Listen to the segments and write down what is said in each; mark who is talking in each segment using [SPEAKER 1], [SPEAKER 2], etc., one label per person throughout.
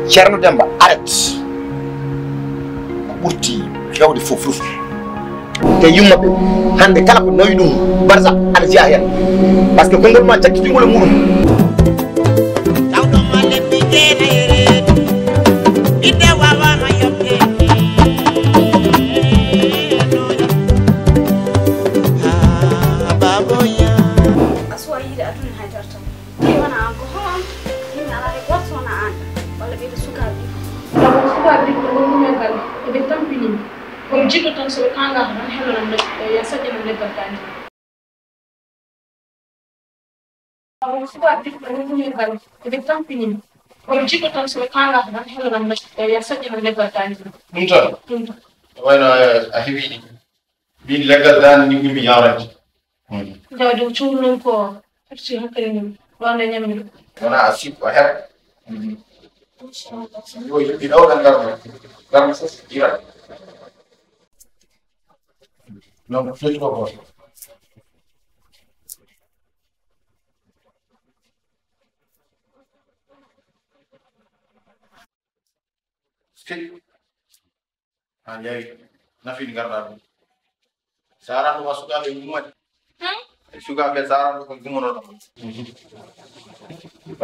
[SPEAKER 1] Thierno Demba arrête ɓurti hewde fof te yummaɓe hande kala ko nawi ɗum barsa aɗa jeeya hen par ce que konngol ma jakkitingol e muɗum
[SPEAKER 2] tawɗoma lebbi jeenayreedu ɓiɗɗe wawama yoɓde baboya
[SPEAKER 3] aswa yiide aduna haydara tan ɗi wona an ko hoon yimɓe ala e goto wona an walla ɓeyde sukaɓe sabu sukaɓe ko wonɗume galle eɓe tampinimi kono jiɗɗo tan soɓe kangaka tan helonam ya saƴƴanam leggal dande sabu sukaɓe ko wonɗume galle eɓe tampinimi kono jiɗɗo tan soɓe kangaka tan helonam ya saƴƴanam leggal dande
[SPEAKER 1] ɗum tan wayno a heewiɗi mbin leggal dande ni ɓurmi yawrande
[SPEAKER 3] jawdi cuurnum ko firti hakkille mum wonde ñammi
[SPEAKER 1] wona a sip a heɓ yo yimɓe ɗo tan garma fof jirat donc foti ko goto seli an yeewi nafini garɗa ɗum sa aran ɗuma sukaɓe gumani sukaɓe sa aran ɗo ko gumonoɗo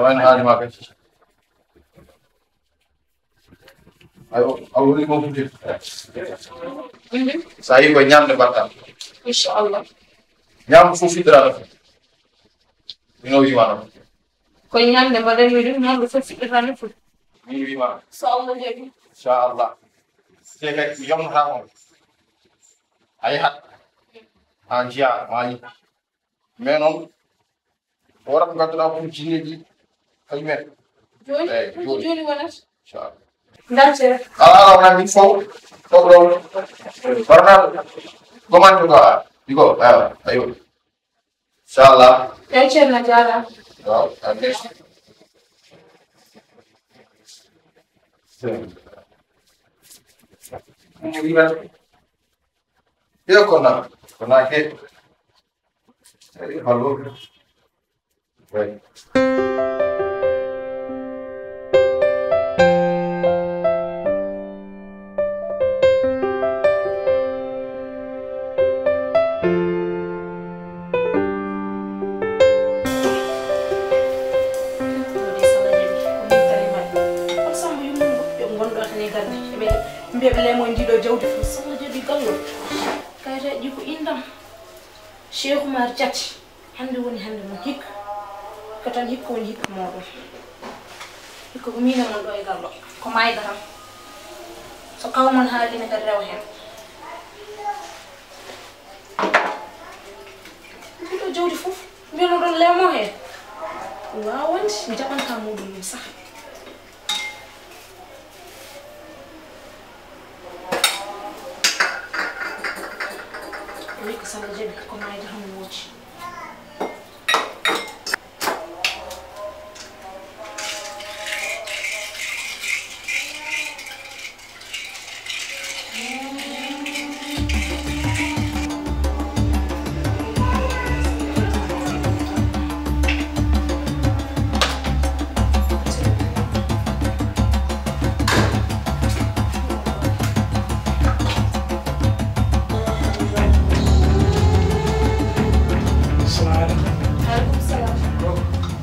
[SPEAKER 1] wayno haalima kadi a woni ko futi sa yi koye ñamde mbaɗɗa
[SPEAKER 3] inchallah
[SPEAKER 1] ñamde fof fiɗɗiraɗo fof mino wimano
[SPEAKER 3] koye ñamde mbaɗanmi ɗum ñamde fof fiɗɗirani fof
[SPEAKER 1] min wimano
[SPEAKER 3] so Allah jaɓi
[SPEAKER 1] inchallah te kadi yomnotama a yahat ha jiya ma yi mais noon wora ko gadduɗa pour jinneji kañumen
[SPEAKER 3] joni joni wonata
[SPEAKER 1] inchallah
[SPEAKER 3] ndacere
[SPEAKER 1] ala wona min fof toɓɗo warna gomande ko ɗigo ayo inchallah
[SPEAKER 3] eyi ceerno jarama
[SPEAKER 1] waaw ande yo kona ke hallo right
[SPEAKER 3] mbiɓe lemo ndiɗo jawdi fof sohla jaɓi gallo kayitaji ko indam Cheikh Oumar Diaty hande woni hande mon hikka ko tan hikka woni hikka moɗon hikka ko mina mon ɗo e gallo ko mayda tan so kawmon haalini kadi rewa hen ndiɗo jawdi fof mbiyano ɗon lemo hen wawande mi jaɓanta muɗum min sah Wiki sama jabi ko mayda ham woci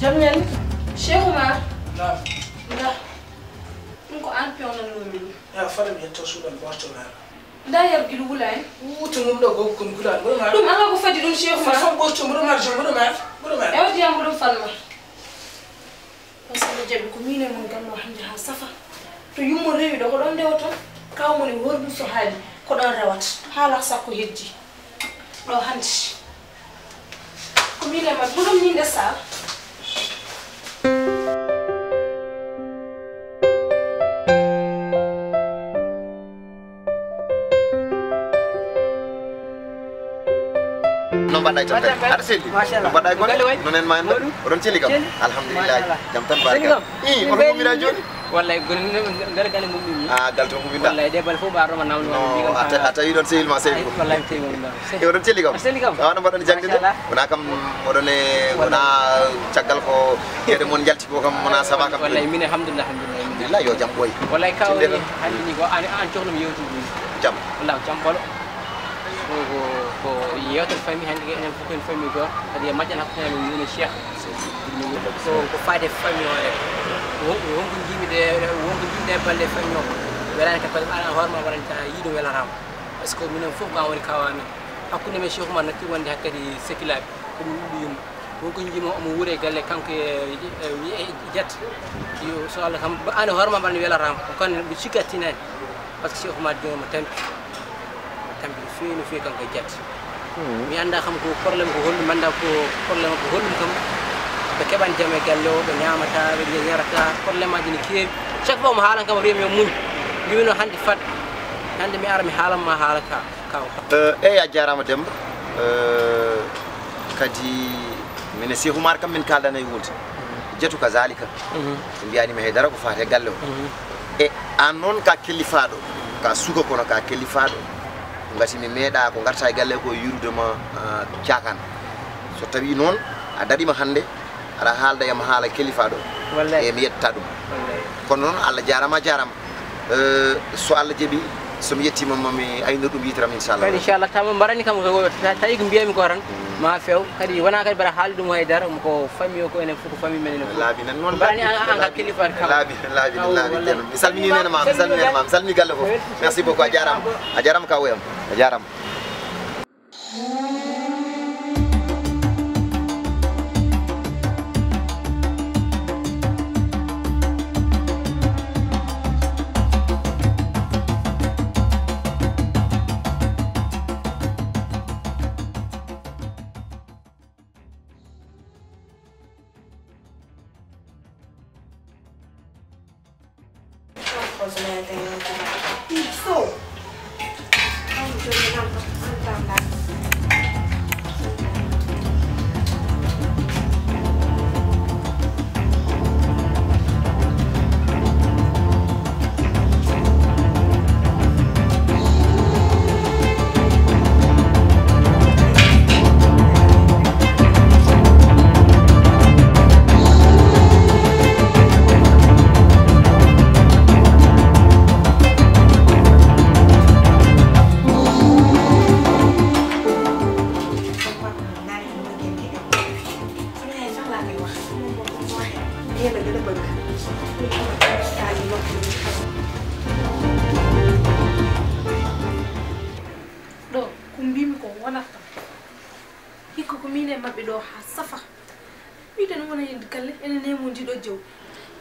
[SPEAKER 3] jamñal Cheikh Oumar
[SPEAKER 4] naam
[SPEAKER 3] nda ɗum ko an pewnan min
[SPEAKER 4] ya fara mi yetto suuɗal borto laara
[SPEAKER 3] nda yarguiɗo wula en
[SPEAKER 4] wuuto mum ɗo goko kon gulaɗo mboɗo mar
[SPEAKER 3] ɗum ala ko fadi ɗum Cheikh Oumar
[SPEAKER 4] fam ɓorto mboɗo mar jo mboɗo mar
[SPEAKER 3] e waddiyam ko ɗum fanma on salla jaɓi ko min e mon gallo hande ha safa to yummo rewi ɗo ko ɗon ndewa ton kawmoni wordu so haali ko ɗon rewata haala sakko heddi ɗo hande ko min e mat ɓuɗum ni nde sal
[SPEAKER 1] no mbaɗɗa jam tan aɗa selli no mbaɗɗa golle nonen ma en oɗon celli kam alhamdulillah jam tan barka i oɗon gumira joni
[SPEAKER 5] wallahi ngara gale mum ɗum
[SPEAKER 1] gal to gumida
[SPEAKER 5] wallahi debal fof ɓaɗoma nawno
[SPEAKER 1] a tawi ɗon sehil ma sehil ko
[SPEAKER 5] wallahi tawi mum
[SPEAKER 1] e oɗon celli kam wano mbaɗon jangde de wona kam oɗon e wona caggal ko gueɗe moon jalti ko kam wona saba kam
[SPEAKER 5] wallahi min alhamdulillah
[SPEAKER 6] alhamdulillah yo jam boy
[SPEAKER 5] wallahi kaw ni handi ni go an joxlum yewtu
[SPEAKER 6] jam
[SPEAKER 5] wallahi jam bolo ko yewtal fami handi enen fu ken fami go hadi majjan hakkunde no cheikh ko faade fami o rek wonko jimide balle fami o welani ka ala horma waranta yido welaram parce que minen fof ko woni kawami hakkunde men cheikh man nakki wonde hakkadi sekilabe ko yum wonko jimo mo wure galle kanko jet yo so Allah kam ana horma ban welaram kon bi cikatinen parce que cheikh Oumar Diop mo tambi fi kanko jet mi anda xam ko problème ko holli manda ko problème ko holli kam be keban jame galle o be nyamata be yarata problème aji ni keewi chaque fois mo halan kam remi muñ liwino handi fat hande mi ara mi halam ma halaka kaw
[SPEAKER 6] ya jarama dem kadi min Cheikh Oumar kam min kaldana e wulde jetu kazalika mbiyani mi haydara ko faate galle o e an non ka kellifaado ka suka kono ka kellifaado ngati mi meeda ko garta e galle ko yurudema ciakan so tawi non a darima hande ala haalda yam haala kellifaado e mi yetta dum kono non Allah jarama so Allah jebi so mi yettima mami ayno dum yitram
[SPEAKER 5] inshallah tam barani kam ko tawi ko mbiyami ko tan ma few kadi wana kadi bara haali dum haydara ko fami ko enen fu ko fami men en
[SPEAKER 6] laabi nan non
[SPEAKER 5] barani anga kilifa kam
[SPEAKER 6] laabi mi salmini nena ma mi salmini galle fof merci beaucoup a jarama ka woyam a jarama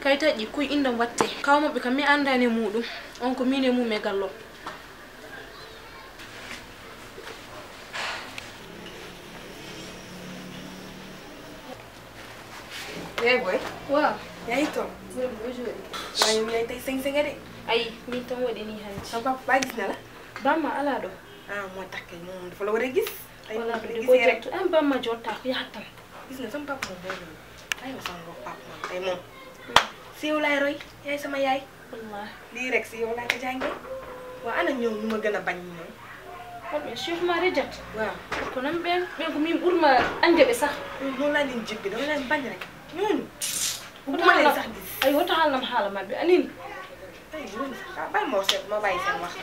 [SPEAKER 3] kaytaji kuy indam watte kawmo be kam mi andane mudum on ko mine mum e gallo
[SPEAKER 7] boy
[SPEAKER 3] wa
[SPEAKER 7] yayi to
[SPEAKER 3] bonjour
[SPEAKER 7] wayi mi tay sing de
[SPEAKER 3] ay min tan wadi ni han
[SPEAKER 7] papa ba gis na la
[SPEAKER 3] bamma ala do
[SPEAKER 7] mo takke mom dafa la wara gis ay
[SPEAKER 3] wala
[SPEAKER 7] ko
[SPEAKER 3] ko jottu am bamma jotta ko yatam
[SPEAKER 7] gis na sama papa mo boy ay ma sama papa mo tay mom si yow lay roy yaay sama yaay
[SPEAKER 3] wallahi
[SPEAKER 7] li rek si yow lay ko jangé wa ana ñew ñuma gëna bañ ñoy
[SPEAKER 3] ko be Cheikh Oumar jat
[SPEAKER 7] wa
[SPEAKER 3] ko nam ben ko mi burma ande be sax
[SPEAKER 7] no la leen jibbi dama leen bañ rek ñoon bu ma leen sax gis
[SPEAKER 3] ay wota halam hala mabbe anin
[SPEAKER 7] ay ñoon sax bay mo set ma bay seen wax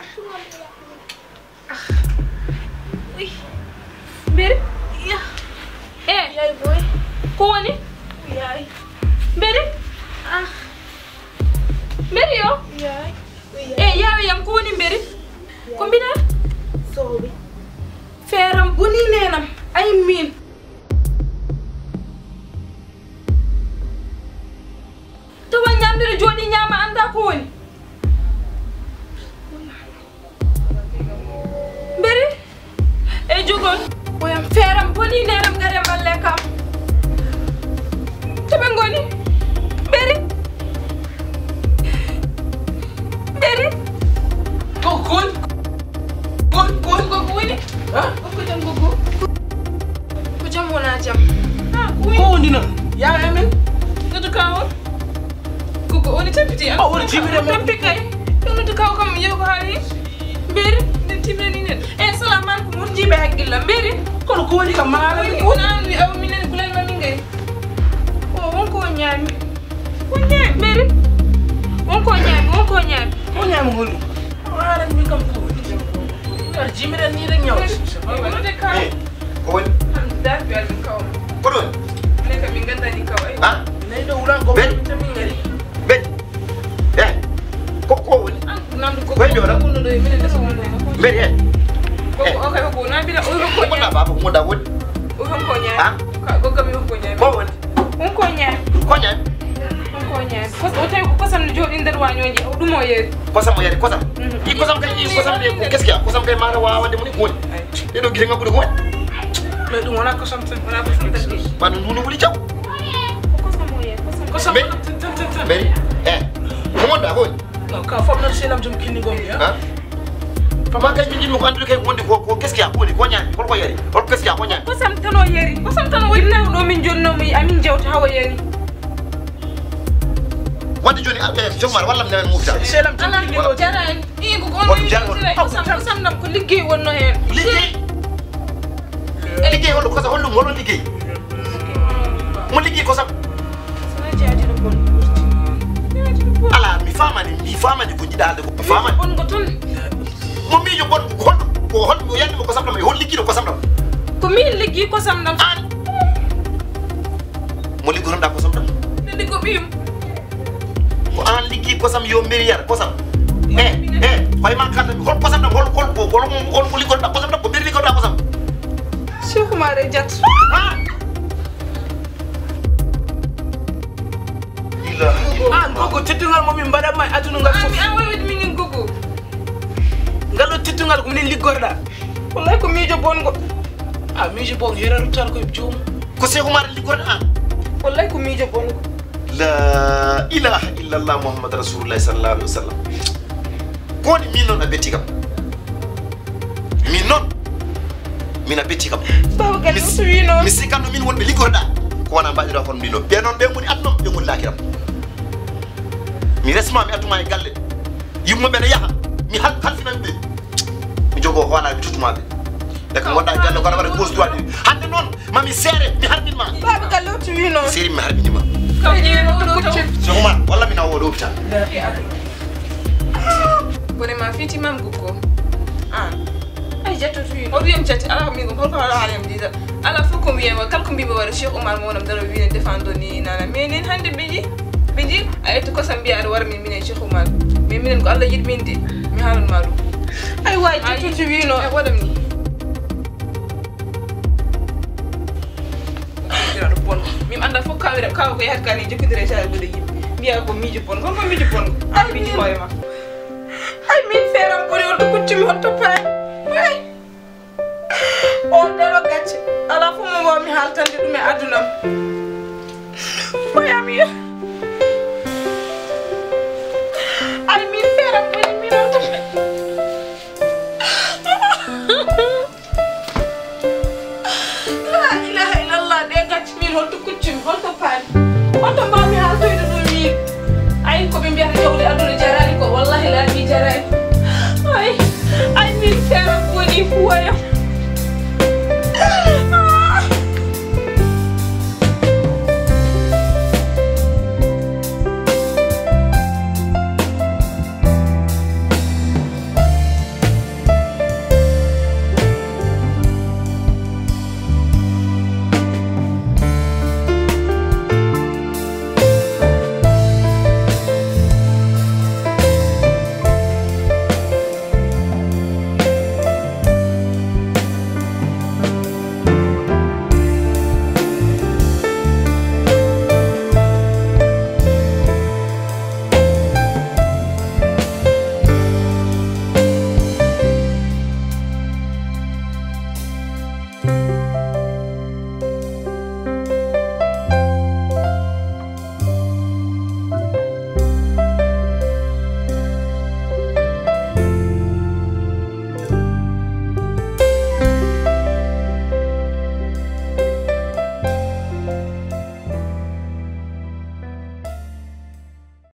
[SPEAKER 3] uy mbere ya yaay boy ko woni yaay mbere mbere yo yaay yaay yam ko woni mbere ko mbina
[SPEAKER 7] sobi
[SPEAKER 3] feram buni nenam ay min to wa nyamdere jodi nyama anda ko woni mbere e jogon ko yam feram buni nenam gare balle kam to be ngoni mbere mbere
[SPEAKER 4] Gogol
[SPEAKER 3] wini ko jam gogo ko jam wona jam
[SPEAKER 4] ko wondina ya amen
[SPEAKER 3] to kawo gogo woni tampiti am
[SPEAKER 4] woni timire mo
[SPEAKER 3] tampi kay to kawo kam yew ko haali mbere den timre ni nen e salam alaikum mun jibe hakkilla mbere
[SPEAKER 4] kono ko woni kam mala
[SPEAKER 3] ko nan wi aw minen bulal ma min gay o wonko nyami ko nyami mbere wonko
[SPEAKER 4] ngol wala mi kam ko ar jimira ni rek ñaw
[SPEAKER 3] Wala de ka.
[SPEAKER 6] ko woni
[SPEAKER 3] Dar bi al kaw.
[SPEAKER 6] ko don
[SPEAKER 3] Ne ka mi nganda ni kaw ay.
[SPEAKER 6] ha
[SPEAKER 4] ne do wulan ko
[SPEAKER 6] Ben.
[SPEAKER 4] tammi ngari
[SPEAKER 6] ben ko woni
[SPEAKER 3] Nandu ko.
[SPEAKER 6] Koy jooɗa.
[SPEAKER 3] Ko no do mi ne so mo.
[SPEAKER 6] ben
[SPEAKER 3] Ko okay ko na bi da o ko
[SPEAKER 6] ko na
[SPEAKER 3] nya.
[SPEAKER 6] baba mo da woni
[SPEAKER 3] O ko nya.
[SPEAKER 6] ha
[SPEAKER 3] Ka go ga mi ko nya.
[SPEAKER 6] ko woni
[SPEAKER 3] Ko nya.
[SPEAKER 6] ko nya
[SPEAKER 3] Ko nya. Ko o tay ko sam no jodi nder wañoji o dum o ye.
[SPEAKER 6] ko sam yari ko sam i ko sam kay ko sam de ko qu'est-ce qu'il y a ko sam kay mara wa wande mo ni ko woni de do gire ngabbu ko woni
[SPEAKER 4] mais dum wona ko samtan
[SPEAKER 3] Wala ko sam tan.
[SPEAKER 6] pan nunu wuli caw
[SPEAKER 3] Ko sam o ye.
[SPEAKER 4] ko sam
[SPEAKER 6] Mais-
[SPEAKER 4] tan
[SPEAKER 6] beri mo wonda ko woni
[SPEAKER 4] ka fop na selam jum kinni gom ya
[SPEAKER 6] ha fama kay mi jimmi ko andu kay wondi ko qu'est-ce qu'il y a ko woni ko nya ko yari ko qu'est-ce qu'il y a ko nya
[SPEAKER 3] Ko sam tan o yeri. Ko sam tan o yeri na do min jonno mi amin jewta hawa yeri.
[SPEAKER 6] wandi joni albe jomar walla mi namen mufta
[SPEAKER 4] selam jum
[SPEAKER 3] Ana
[SPEAKER 4] kinni
[SPEAKER 3] ko
[SPEAKER 4] gom
[SPEAKER 3] jaran. Ko gon
[SPEAKER 6] Wala
[SPEAKER 3] mi
[SPEAKER 6] jaran.
[SPEAKER 3] ko sam nam ko liggey wonno hen.
[SPEAKER 6] liggéey hollo ko sam hollo ngolo liggéey mo liggéey ko sam
[SPEAKER 3] Sana jaati do bon.
[SPEAKER 6] ala mi famani ko jida halde ko famani
[SPEAKER 3] Bon go ton.
[SPEAKER 6] mo miijo bon ko holmo yandi mo ko sam dam hol liggino ko sam dam
[SPEAKER 3] Ko min liggi ko sam nam.
[SPEAKER 6] an mo liggono da ko sam dam
[SPEAKER 3] Ndi ko bim.
[SPEAKER 6] ko an liggi ko sam yo mériyar ko sam fay man kanta hol ko sam dam hol ko liggono da ko sam dam ko mériri ko da ko sam
[SPEAKER 3] Cheikh Oumar jat.
[SPEAKER 6] ha ila
[SPEAKER 4] an gogo teddugal mo min mbaɗa ma aduna ngal fof
[SPEAKER 3] Mi an wawi mi ngin gogo.
[SPEAKER 4] ngal ɗo teddugal ko minen liggorɗa
[SPEAKER 3] Wallahi ko miijo bongo.
[SPEAKER 4] a miijo bon heraru tan koye joomum
[SPEAKER 6] ko Cheikh Oumar liggorɗo an
[SPEAKER 3] Wallahi ko miijo bongo.
[SPEAKER 6] la ilaha illallah muhammad rasulullah sallallahu alaihi wasallam koni min non a betti kam min non min a betti kam
[SPEAKER 3] Baba gal so wi non.
[SPEAKER 6] mi sikkanno min wonɓe liggorɗa ko wona mbaɗira kon mbino ɓe noon ɓe ngoni adnom ɓe ngoni lakiram mi resma mi attuma e galle yimmoɓe ne yaha mi halfinami ɓe mi jogo hoolaɓe tuttumaɓe deke gonɗa e galle kono waɗa gauche droit ɗi hande noon mami seere mi harbinma
[SPEAKER 3] Baba gal so wi non.
[SPEAKER 6] séri mi harbinima
[SPEAKER 3] Kam jeeno do to.
[SPEAKER 6] Cheikh Oumar walla mi nawo ɗo hôpital
[SPEAKER 3] Bone ma fiti mam gukko. Ay jatto tuyi. O wiyam jatti ala mi ko holko ala halam dida. Ala fu ko wiyama kal ko mbiba wara Cheikh Oumar mo wonam dara wiine defando ni nana menen hande biji ay to ko sam biya ada war min minen Cheikh Oumar. Mais minen ko Allah yid min de mi halan ma dum. Ay way jatto tuyi no. Ay wadam ni. Dira do bon. Mi anda fu kawira kaw ko yahat kani jokkidire sare bode yim. Biya ko mijo bon. Gon ko mijo bon. Ay biji hoyma. Ay min feram buri on to kuccumi on to pay. Ay. O dero gacce. Ala fu mo mi haltande dum e adunam. Moyami. Ay min feram buri min on to pay. La ilaha illallah de gacce min on to kuccumi on to pay. On to mi haltoyde dum mi. Ay ko be mbiyata jawdi aduna jarani ko wallahi la mi jarani. Ay min feram buri fuwaya.